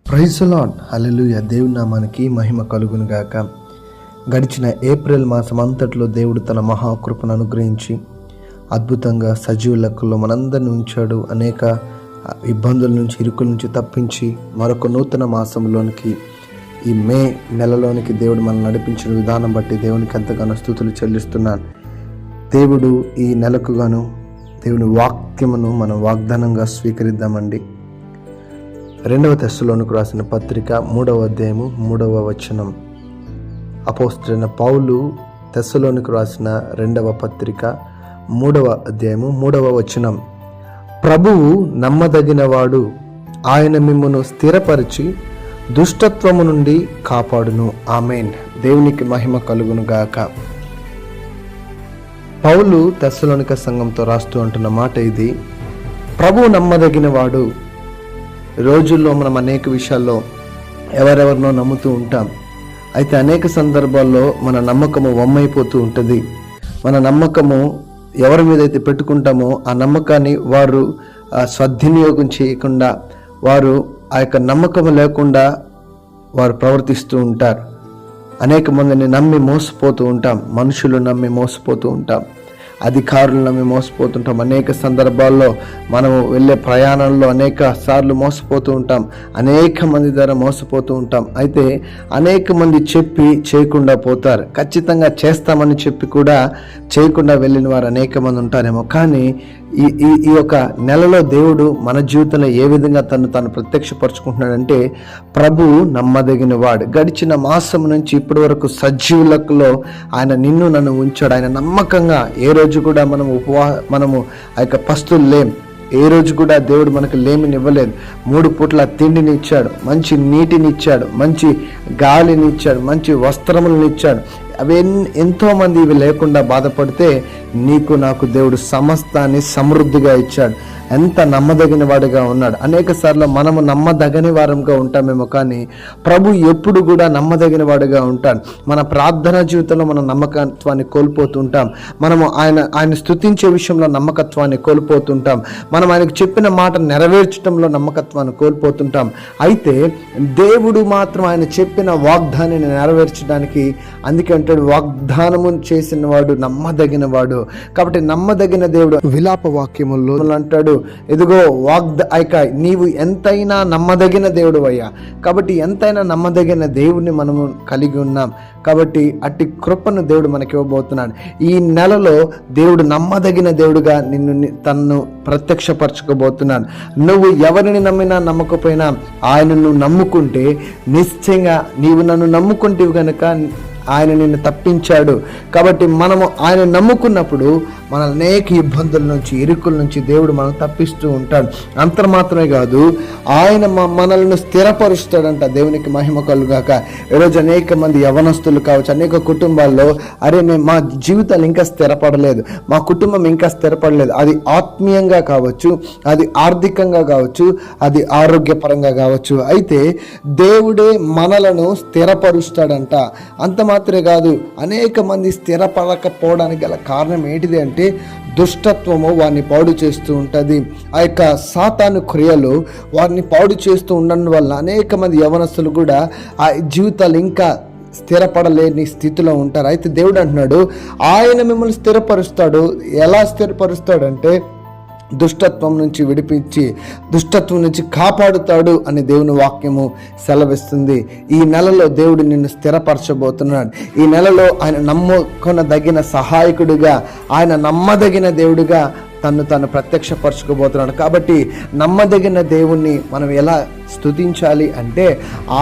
Praise the lord. హల్లెలూయా. దేవుని నామానికి మహిమ కలుగును గాక. గడిచిన ఏప్రిల్ మాసం అంతట్లో దేవుడు తన మహాకృపను అనుగ్రహించి అద్భుతంగా సజీవ లెక్కల్లో మనందరిని ఉంచాడు. అనేక ఇబ్బందుల నుంచి, ఇరుకుల నుంచి తప్పించి మరొక నూతన మాసంలోనికి, ఈ మే నెలలోనికి దేవుడు మనల్ని నడిపించిన విధానం బట్టి దేవునికి ఎంతగానో స్తుతులు చెల్లిస్తున్నాను. దేవుడు ఈ నెలకు గాను దేవుని వాక్యమును మనం వాగ్దానంగా స్వీకరిద్దామండి. 2వ తెస్సలోనికి రాసిన పత్రిక 3వ అధ్యాయము 3వ వచనం. అపోస్తలుడైన పౌలు తెస్సలోనికి రాసిన 2వ పత్రిక 3వ అధ్యాయము 3వ వచనం. ప్రభువు నమ్మదగినవాడు, ఆయన మిమ్మును స్థిరపరిచి దుష్టత్వము నుండి కాపాడును. ఆమేన్. దేవునికి మహిమ కలుగును గాక. పౌలు తెస్సలోనిక సంఘంతో రాస్తూ అంటున్న మాట ఇది. ప్రభువు నమ్మదగినవాడు. రోజుల్లో మనం అనేక విషయాల్లో ఎవరెవరినో నమ్ముతూ ఉంటాం. అయితే అనేక సందర్భాల్లో మన నమ్మకము వమ్మైపోతూ ఉంటుంది. మన నమ్మకము ఎవరి మీద అయితే పెట్టుకుంటామో ఆ నమ్మకాన్ని వారు సద్వినియోగం చేయకుండా, వారు ఆ యొక్క నమ్మకము లేకుండా వారు ప్రవర్తిస్తూ ఉంటారు. అనేక మందిని నమ్మి మోసపోతూ ఉంటాం. మనుషులు నమ్మి మోసపోతూ ఉంటాం. అధికారులు నమ్మి మోసపోతుంటాం. అనేక సందర్భాల్లో మనము వెళ్ళే ప్రయాణంలో అనేక సార్లు మోసపోతూ ఉంటాం. అనేక మంది ద్వారా మోసపోతూ ఉంటాం. అయితే అనేక మంది చెప్పి చేయకుండా పోతారు. ఖచ్చితంగా చేస్తామని చెప్పి కూడా చేయకుండా వెళ్ళిన వారు అనేక మంది ఉంటారేమో. కానీ ఈ యొక్క నెలలో దేవుడు మన జీవితంలో ఏ విధంగా తను ప్రత్యక్షపరుచుకుంటున్నాడంటే, ప్రభువు నమ్మదగిన వాడు. గడిచిన మాసం నుంచి ఇప్పటి వరకు సజీవులలో ఆయన నిన్ను నన్ను ఉంచాడు. ఆయన నమ్మకంగా ఏ రోజు కూడా మనము ఆ యొక్క పస్తులు లేం. ఏ రోజు కూడా దేవుడు మనకు లేమిని ఇవ్వలేదు. 3 పూట్ల తిండిని ఇచ్చాడు, మంచి నీటిని ఇచ్చాడు, మంచి గాలిని ఇచ్చాడు, మంచి వస్త్రములను ఇచ్చాడు. అవి ఎంతోమంది ఇవి లేకుండా బాధపడితే నీకు నాకు దేవుడు సమస్తాన్ని సమృద్ధిగా ఇచ్చాడు. ఎంత నమ్మదగిన వాడుగా ఉన్నాడు. అనేక సార్లు మనము నమ్మదగని వారంగా ఉంటామేమో, కానీ ప్రభు ఎప్పుడు కూడా నమ్మదగిన వాడుగా ఉంటాడు. మన ప్రార్థనా జీవితంలో మనం నమ్మకత్వాన్ని కోల్పోతుంటాం. మనము ఆయన స్తుతించే విషయంలో నమ్మకత్వాన్ని కోల్పోతుంటాం. మనం ఆయనకు చెప్పిన మాట నెరవేర్చడంలో నమ్మకత్వాన్ని కోల్పోతుంటాం. అయితే దేవుడు మాత్రం ఆయన చెప్పిన వాగ్దానాన్ని నెరవేర్చడానికి, అందుకే అంటాడు వాగ్దానము చేసిన వాడు నమ్మదగిన వాడు. కాబట్టి నమ్మదగిన దేవుడు విలాప వాక్యముల్లో అంటాడు, ఎదుగో నీవు ఎంతైనా నమ్మదగిన దేవుడు అయ్యా. కాబట్టి ఎంతైనా నమ్మదగిన దేవుడిని మనము కలిగి ఉన్నాం. కాబట్టి అట్టి కృపను దేవుడు మనకి ఇవ్వబోతున్నాడు. ఈ నెలలో దేవుడు నమ్మదగిన దేవుడుగా తన్ను ప్రత్యక్షపరచుకోబోతున్నాడు. నువ్వు ఎవరిని నమ్మినా నమ్మకపోయినా ఆయనను నమ్ముకుంటే నిశ్చయంగా నీవు నన్ను నమ్ముకుంటేవి కనుక ఆయన నిన్ను తప్పించాడు. కాబట్టి మనము ఆయన నమ్ముకున్నప్పుడు మన అనేక ఇబ్బందుల నుంచి, ఇరుకుల నుంచి దేవుడు మనం తప్పిస్తూ ఉంటాడు. అంత మాత్రమే కాదు, ఆయన మనల్ని స్థిరపరుస్తాడంట. దేవునికి మహిమ కలుగాక. ఈరోజు అనేక మంది యవనస్తులు కావచ్చు, అనేక కుటుంబాల్లో మా జీవితాలు ఇంకా స్థిరపడలేదు, మా కుటుంబం ఇంకా స్థిరపడలేదు. అది ఆత్మీయంగా కావచ్చు, అది ఆర్థికంగా కావచ్చు, అది ఆరోగ్యపరంగా కావచ్చు. అయితే దేవుడే మనలను స్థిరపరుస్తాడంట. అంత మాత్రమే కాదు, అనేక మంది స్థిరపడకపోవడానికి గల కారణం ఏంటిది అంటే దుష్టత్వము వారిని పాడు చేస్తూ ఉంటుంది. ఆ యొక్క సాతాను క్రియలు వారిని పాడు చేస్తూ ఉండడం వల్ల అనేక మంది యవనస్తులు కూడా ఆ జీవితాలు ఇంకా స్థిరపడలేని స్థితిలో ఉంటారు. అయితే దేవుడు అంటున్నాడు ఆయన మిమ్మల్ని స్థిరపరుస్తాడు. ఎలా స్థిరపరుస్తాడంటే దుష్టత్వం నుంచి విడిపించి దుష్టత్వం నుంచి కాపాడుతాడు అని దేవుని వాక్యము సెలవిస్తుంది. ఈ నెలలో దేవుడు నిన్ను స్థిరపరచబోతున్నాడు. ఈ నెలలో ఆయన నమ్ముకొనదగిన సహాయకుడిగా, ఆయన నమ్మదగిన దేవుడిగా తను ప్రత్యక్షపరచుకోబోతున్నాడు. కాబట్టి నమ్మదగిన దేవుణ్ణి మనం ఎలా స్తుతించాలి అంటే,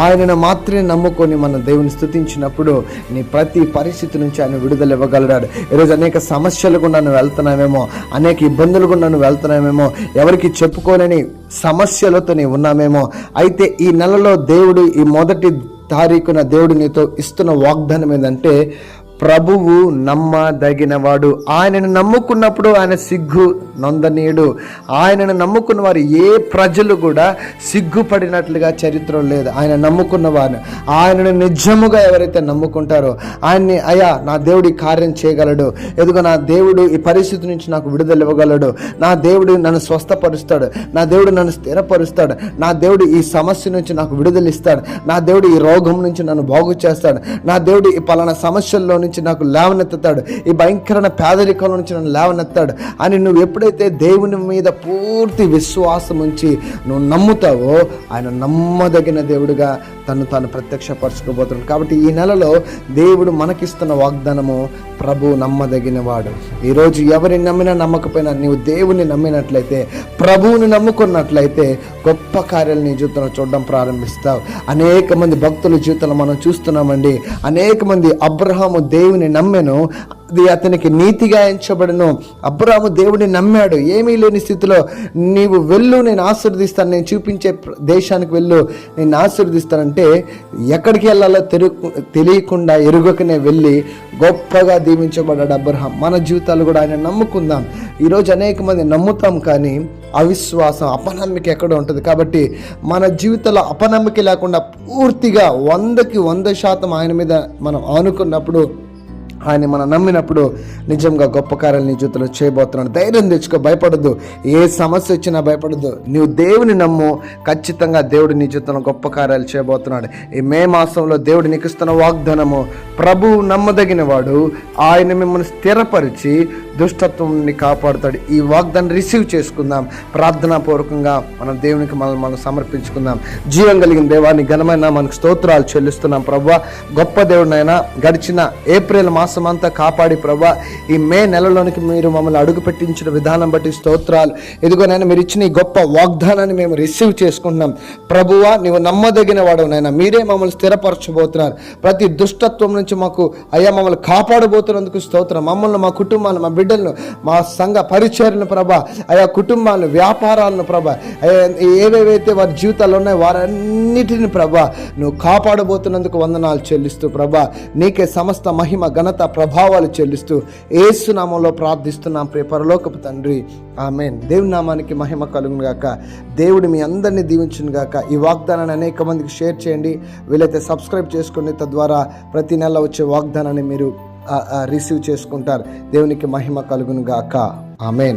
ఆయనను మాత్రమే నమ్ముకొని మనం దేవుని స్తుతించినప్పుడు నీ ప్రతి పరిస్థితి నుంచి ఆయన విడుదల ఇవ్వగలడాడు. ఈరోజు అనేక సమస్యలు గుండా నువ్వు వెళ్తున్నామేమో, అనేక ఇబ్బందులు గుండా నువ్వు వెళ్తున్నామేమో, ఎవరికి చెప్పుకోలేని సమస్యలతో నీవు ఉన్నామేమో. అయితే ఈ నెలలో దేవుడు ఈ 1వ తారీఖున దేవుడు నీతో ఇస్తున్న వాగ్దానం ఏంటంటే, ప్రభువు నమ్మదగినవాడు. ఆయనను నమ్ముకున్నప్పుడు ఆయన సిగ్గు నొందనీయుడు. ఆయనను నమ్ముకున్న వారు ఏ ప్రజలు కూడా సిగ్గుపడినట్లుగా చరిత్ర లేదు. ఆయన నమ్ముకున్న వారు, ఆయనను నిజముగా ఎవరైతే నమ్ముకుంటారో, ఆయన్ని అయ్యా నా దేవుడు ఈ కార్యం చేయగలడు, ఎదుగో నా దేవుడు ఈ పరిస్థితి నుంచి నాకు విడుదల ఇవ్వగలడు, నా దేవుడు నన్ను స్వస్థపరుస్తాడు, నా దేవుడు నన్ను స్థిరపరుస్తాడు, నా దేవుడు ఈ సమస్య నుంచి నాకు విడుదల ఇస్తాడు, నా దేవుడు ఈ రోగం నుంచి నన్ను బాగు చేస్తాడు, నా దేవుడు ఈ పలానా సమస్యల్లో నుంచి నాకు లేవనెత్తుతాడు, ఈ భయంకరమైన పేదరికంలో నుంచి నన్ను లేవనెత్తాడు అని నువ్వు ఎప్పుడైతే దేవుని మీద పూర్తి విశ్వాసం ఉంచి నువ్వు నమ్ముతావో, ఆయన నమ్మదగిన దేవుడిగా తాను ప్రత్యక్షపరచుకోబోతున్నాడు. కాబట్టి ఈ నెలలో దేవుడు మనకిస్తున్న వాగ్దానము, ప్రభు నమ్మదగిన వాడు. ఈరోజు ఎవరిని నమ్మినా నమ్మకపోయినా నీవు దేవుని నమ్మినట్లయితే, ప్రభువుని నమ్ముకున్నట్లయితే గొప్ప కార్యాలు నీ జీవితంలో చూడడం ప్రారంభిస్తావు. అనేక మంది భక్తుల జీవితంలో మనం చూస్తున్నామండి. అనేక మంది అబ్రహాము దేవుని నమ్మెను, అది అతనికి నీతిగా ఎంచబడను. అబ్రహాము దేవుడిని నమ్మాడు. ఏమీ లేని స్థితిలో నీవు వెళ్ళు, నేను ఆశీర్వదిస్తాను, నేను చూపించే దేశానికి వెళ్ళు, నేను ఆశీర్వదిస్తానంటే ఎక్కడికి వెళ్ళాలో తెలియకుండా ఎరుగకనే వెళ్ళి గొప్పగా దీవించబడ్డాడు అబ్రహాం. మన జీవితాలు కూడా ఆయన నమ్ముకుందాం. ఈరోజు అనేక మంది నమ్ముతాం, కానీ అవిశ్వాసం, అపనమ్మిక ఎక్కడ ఉంటుంది. కాబట్టి మన జీవితంలో అపనమ్మిక లేకుండా పూర్తిగా 100% ఆయన మీద మనం ఆనుకున్నప్పుడు, ఆయన మనం నమ్మినప్పుడు నిజంగా గొప్ప కార్యాలు నీ జీవితంలో చేయబోతున్నాడు. ధైర్యం తెచ్చుకో, భయపడద్దు. ఏ సమస్య వచ్చినా భయపడద్దు. నీవు దేవుని నమ్ము, ఖచ్చితంగా దేవుడు నీ జీవితంలో గొప్ప కార్యాలు చేయబోతున్నాడు. ఈ మే మాసంలో దేవుడు నీకు ఇస్తున్న వాగ్దానము, ప్రభువు నమ్మదగిన వాడు, ఆయన మిమ్మల్ని స్థిరపరిచి దుష్టత్వాన్ని కాపాడుతాడు. ఈ వాగ్దాన్ని రిసీవ్ చేసుకుందాం. ప్రార్థనాపూర్వకంగా మనం దేవునికి మనం సమర్పించుకుందాం. జీవం కలిగిన దేవాన్ని ఘనమైన మనకు స్తోత్రాలు చెల్లిస్తున్నాం ప్రభువా. గొప్ప దేవుడినైనా గడిచిన ఏప్రిల్ మాసం అంతా కాపాడి ప్రభువా, ఈ మే నెలలోనికి మీరు మమ్మల్ని అడుగు పెట్టించిన విధానం బట్టి స్తోత్రాలు. ఇదిగోనైనా మీరు ఇచ్చిన ఈ గొప్ప వాగ్దానాన్ని మేము రిసీవ్ చేసుకుంటున్నాం ప్రభువా. నీవు నమ్మదగిన వాడు నైనా, మీరే మమ్మల్ని స్థిరపరచబోతున్నారు. ప్రతి దుష్టత్వం నుంచి మాకు అయ్యా మమ్మల్ని కాపాడబోతున్నందుకు స్తోత్రం. మమ్మల్ని, మా కుటుంబాలను, మా బిడ్డలను, మా సంఘ పరిచర్లను ప్రభా, ఆయా కుటుంబాలను, వ్యాపారాలను ప్రభా, ఏవేవైతే వారి జీవితాల్లో ఉన్నాయో వారన్నిటిని ప్రభా నువ్వు కాపాడబోతున్నందుకు వందనాలు చెల్లిస్తూ ప్రభా, నీకే సమస్త మహిమ, ఘనత, ప్రభావాలు చెల్లిస్తూ యేసు నామంలో ప్రార్థిస్తున్నాం ప్రియ పరలోకపు తండ్రి, ఆమేన్. దేవుని నామానికి మహిమ కలుగును గాక. దేవుడు మీ అందరినీ దీవించును గాక. ఈ వాగ్దానాన్ని అనేక మందికి షేర్ చేయండి. వీలైతే సబ్స్క్రైబ్ చేసుకోండి. తద్వారా ప్రతి నెల వచ్చే వాగ్దానాన్ని మీరు రిసీవ్ చేసుకుంటారు. దేవునికి మహిమ కలుగును గాక. ఆమేన్.